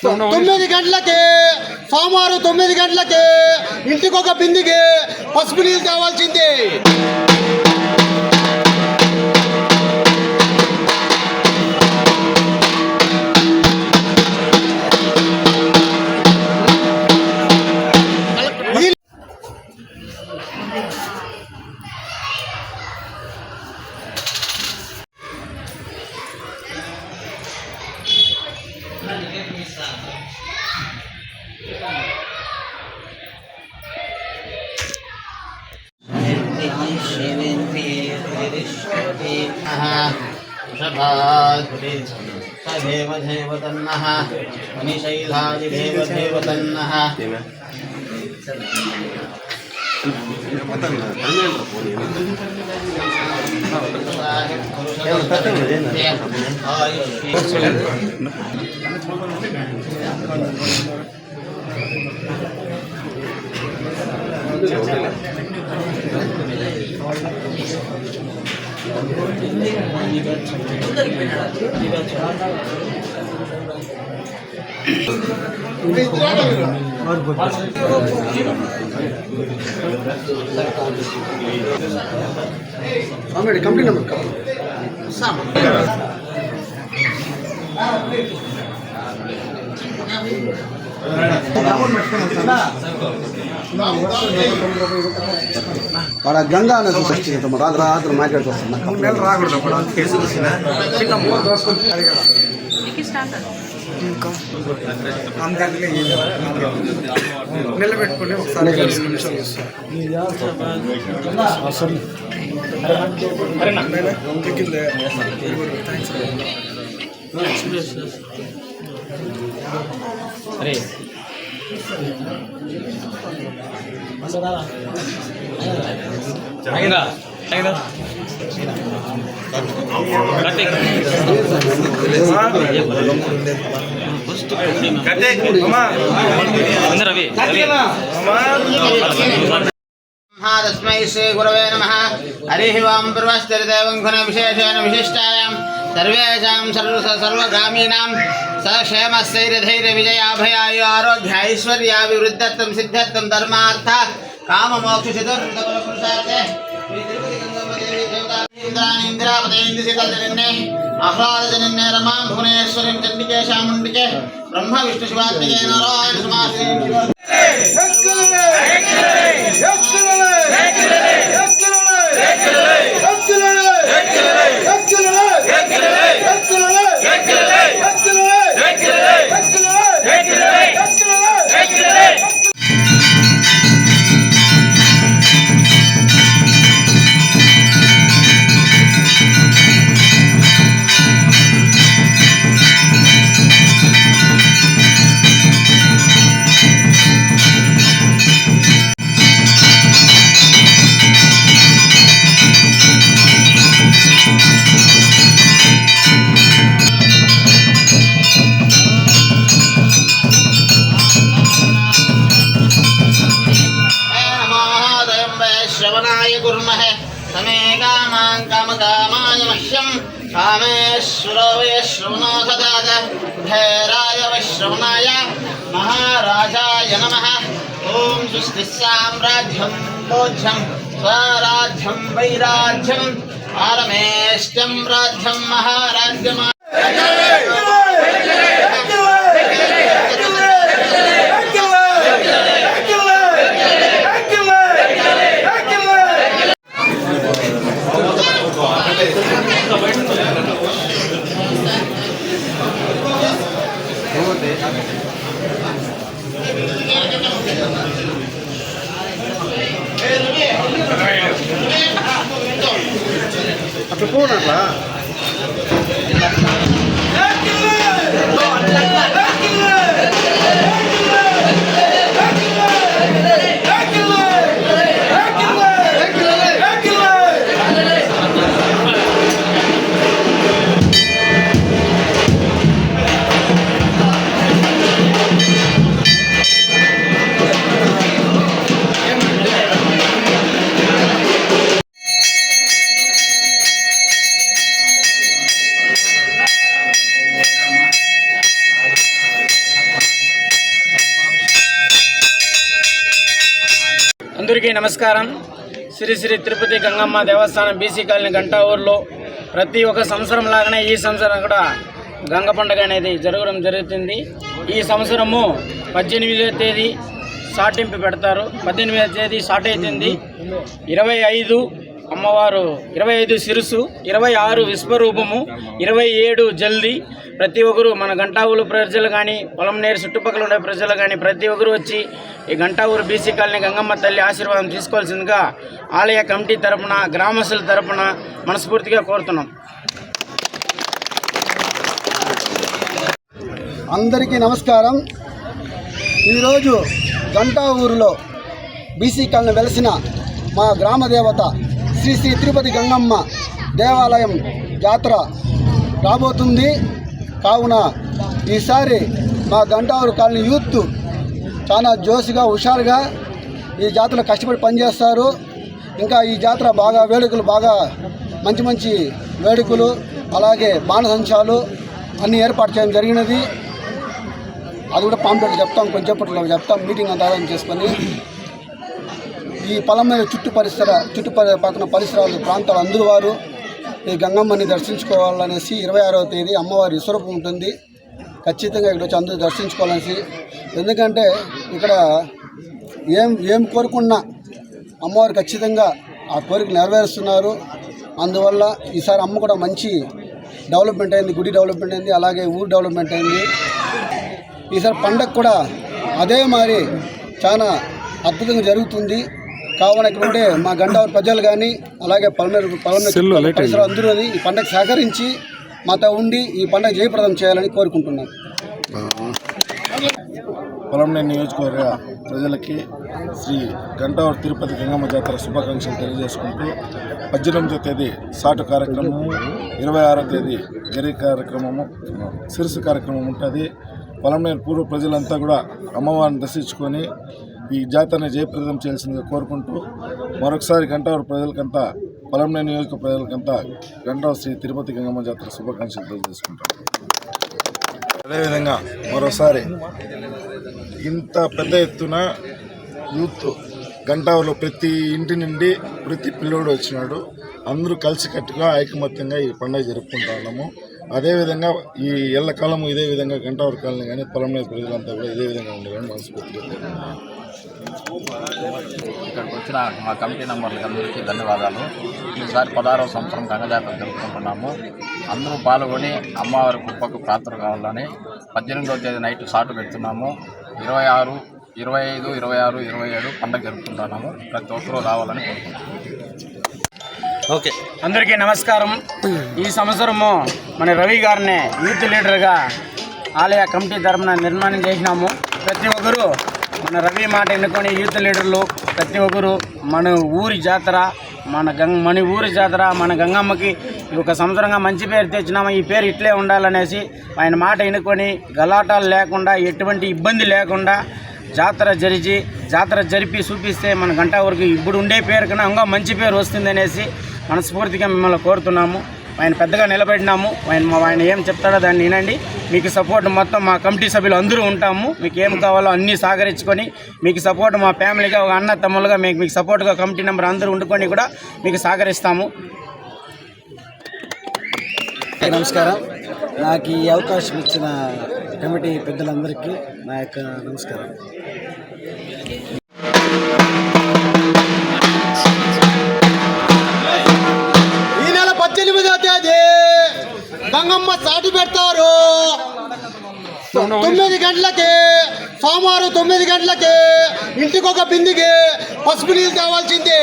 9 గంటలకి సోమవారం 9 గంటలకి ఇంటికి ఒక బిందికి పసుపు నీళ్ళు తేవాల్సిందే. देव तन्नः मनीषैलादिदेव तन्नः कंप्लीट नंबर గంగా నది వచ్చింది రాత్రి మాట్లాడుకొస్తున్నా నిలబెట్టుకుని ఒకసారి तस्मै श्री गुरवे नमः। हरिः वां पूर्वस्तिर्देवं गुणविशेषेण विशिष्टायां सर्वेषां सर्वगामीनां सक्षेमस्थैर्यधैर्यविजयाभयायु आरोग्यैश्वर्याभिवृद्धत्वं सिद्धत्वं धर्मार्थ काममोक्षचतुर्विधपुरुषार्थे इंद्रापतेन्द्रशीतलजनन्ये आह्लादजनन्ये रमां भुवनेश्वरीं चण्डिके चामुण्डिके ब्रह्म विष्णु शिवात्मिके नारायण समाश्री कामेश्वरो वैश्रवणो सदाद धैर्याय वैश्रवणाय महाराजाय नमः। ओम स्वस्ति साम्राज्यं बोध्यं स्वराज्यं वैराज्यं पारमेष्ट्यं राज्यं महाराज्यम् అట్లా పోనట్లా అందరికీ నమస్కారం. శ్రీ శ్రీ తిరుపతి గంగమ్మ దేవస్థానం బీసీ కాలనీ గంటా ఊర్లో ప్రతి ఒక్క సంవత్సరం లాగానే ఈ సంవత్సరం కూడా గంగ పండుగ అనేది జరగడం జరుగుతుంది. ఈ సంవత్సరము 18వ తేదీ సాటింపు పెడతారు. 18వ తేదీ స్టార్ట్ అవుతుంది. 25 అమ్మవారు, 25 సిరుసు, 26 విశ్వరూపము, 27 జల్దీ. ప్రతి ఒక్కరు మన గంటాఊరు ప్రజలు కానీ పొలంనేరు చుట్టుపక్కల ఉండే ప్రజలు కానీ ప్రతి ఒక్కరు వచ్చి ఈ గంటాఊరు బీసీ కాలనీ గంగమ్మ తల్లి ఆశీర్వాదం తీసుకోవాల్సిందిగా ఆలయ కమిటీ తరపున గ్రామస్తుల తరపున మనస్ఫూర్తిగా కోరుతున్నాం. అందరికీ నమస్కారం. ఈరోజు గంటా ఊరిలో బీసీ కాలనీ వెలసిన మా గ్రామ దేవత శ్రీ శ్రీ తిరుపతి గంగమ్మ దేవాలయం జాతర రాబోతుంది. కావున ఈసారి మా గంటాఊరు కాలనీ యూత్ చాలా జోష్గా హుషారుగా ఈ జాతరలో కష్టపడి పనిచేస్తారు. ఇంకా ఈ జాతర బాగా వేడుకలు బాగా మంచి మంచి వేడుకలు అలాగే బాణసంచాలు అన్నీ ఏర్పాటు చేయడం జరిగినది. అది కూడా పాంప్లెట్ చెప్తాం, కొంచెంపట్లో చెప్తాం. మీటింగ్ అంతా ఆదాయం చేసుకొని ఈ పొలమైన చుట్టుపక్కల పరిసరాలు ప్రాంతాలు అందరూ వారు ఈ గంగమ్మని దర్శించుకోవాలనేసి 26వ తేదీ అమ్మవారి విశ్వరూపం ఉంటుంది. ఖచ్చితంగా ఇక్కడ వచ్చి అందరూ దర్శించుకోవాలనేసి, ఎందుకంటే ఇక్కడ ఏం కోరుకున్నా అమ్మవారు ఖచ్చితంగా ఆ కోరిక నెరవేరుస్తున్నారు. అందువల్ల ఈసారి అమ్మ కూడా మంచి డెవలప్మెంట్ అయింది, గుడి డెవలప్మెంట్ అయింది, అలాగే ఊరు డెవలప్మెంట్ అయింది. ఈసారి పండగ కూడా అదే మరి చాలా అద్భుతంగా జరుగుతుంది. కావున ఇక్కడ ఉంటే మా గంటావూరు ప్రజలు కానీ అలాగే పలమనేరు పరిసరాలు అందరూ ఈ పండగ సహకరించి మాతో ఉండి ఈ పండగ జయప్రదం చేయాలని కోరుకుంటున్నాను. పొలంనేరు నియోజకవర్గ ప్రజలకి శ్రీ గంటావూరు తిరుపతి గంగమ్మ జాతర శుభాకాంక్షలు తెలియజేసుకుంటూ 18వ తేదీ సాటు కార్యక్రమము, 26వ తేదీ గరి కార్యక్రమము, సిరుసు కార్యక్రమం ఉంటుంది. పొలంనేరు పూర్వ ప్రజలంతా కూడా అమ్మవారిని దర్శించుకొని ఈ జాతరని జయప్రదం చేయాల్సిందిగా కోరుకుంటూ మరొకసారి గంటావూరు ప్రజలకంతా, పొలంనేరు నియోజక ప్రజలకంతా గంటావూరు శ్రీ తిరుపతి గంగమ్మ జాతర శుభాకాంక్షలు తెలియజేసుకుంటాం. అదేవిధంగా మరోసారి ఇంత పెద్ద ఎత్తున యూత్ గంటావూరులో ప్రతి ఇంటి నుండి ప్రతి పిల్లోడు వచ్చినాడు. అందరూ కలిసికట్టుగా ఐకమత్యంగా ఈ పండుగ జరుపుకుంటా ఉన్నాము. అదేవిధంగా ఈ ఎల్లకాలము ఇదే విధంగా గంటావూరు కాలనీ కానీ పొలంనేరు ప్రజలంతా కూడా ఇదే విధంగా ఉండాలని మనస్ఫూర్తిగా. ఇక్కడికి వచ్చిన మా కమిటీ మెంబర్లకు అందరికీ ధన్యవాదాలు. ఈసారి 16వ సంవత్సరం గంగజాతర జరుపుకుంటున్నాము. అందరూ పాల్గొని అమ్మవారి కృపకు ప్రార్థన కావాలని 18వ తేదీ నైట్ షాటు పెడుతున్నాము. 26, 25, 26, 27 పండుగ జరుపుకుంటున్నాము. ప్రతి ఒక్కరూ రావాలని కోరుకుంటున్నాము. ఓకే, అందరికీ నమస్కారం. ఈ సంవత్సరము మన రవి గారిని యూత్ లీడర్గా ఆలయ కమిటీ తరఫున నిర్మాణం చేసినాము. ప్రతి ఒక్కరూ మన రవి మాట ఎన్నుకొని యూత్ లీడర్లు ప్రతి ఒక్కరు మన ఊరి జాతర మన గంగమ్మకి ఒక సంవత్సరంగా మంచి పేరు తెచ్చినాము. ఈ పేరు ఇట్లే ఉండాలనేసి ఆయన మాట ఎన్నుకొని గలాటాలు లేకుండా ఎటువంటి ఇబ్బంది లేకుండా జాతర జరిపి చూపిస్తే మన గంటావూరుకి ఇప్పుడు ఉండే పేరు కన్నా ఇంకా మంచి పేరు వస్తుందనేసి మనస్ఫూర్తిగా మిమ్మల్ని కోరుతున్నాము. ఆయన పెద్దగా నిలబడినాము. ఆయన ఏం చెప్తాడో దాన్ని వినండి. మీకు సపోర్ట్ మొత్తం మా కమిటీ సభ్యులు అందరూ ఉంటాము. మీకు ఏం కావాలో అన్నీ సహకరించుకొని మీకు సపోర్ట్ మా ఫ్యామిలీగా ఒక అన్న తమ్ములుగా మీకు సపోర్ట్గా కమిటీ నెంబర్ అందరూ ఉండుకొని కూడా మీకు సహకరిస్తాము. నమస్కారం. నాకు ఈ అవకాశం ఇచ్చిన కమిటీ పెద్దలందరికీ నా యొక్క నమస్కారం. ఈ నెల 18వ తేదీ గంగమ్మ సాటి పెడతారు. 9 గంటలకి, సోమవారం 9 గంటలకి ఇంటికొక బిందికి పసుపు నీళ్ళు తేవాల్సింది.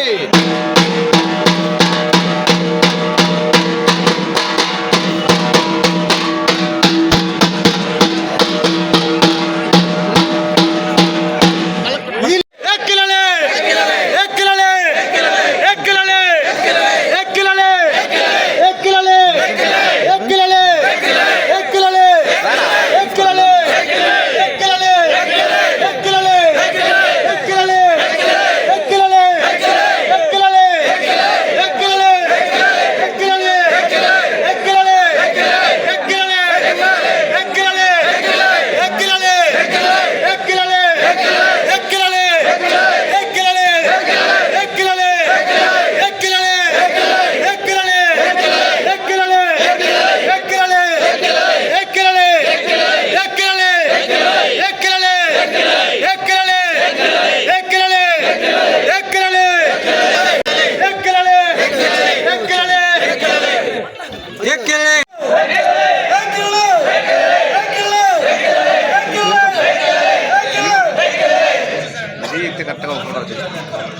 కరెక్ట్గా ఒక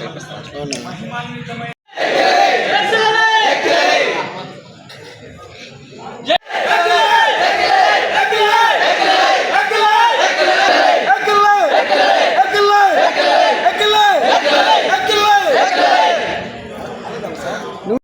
చేపిస్తాం.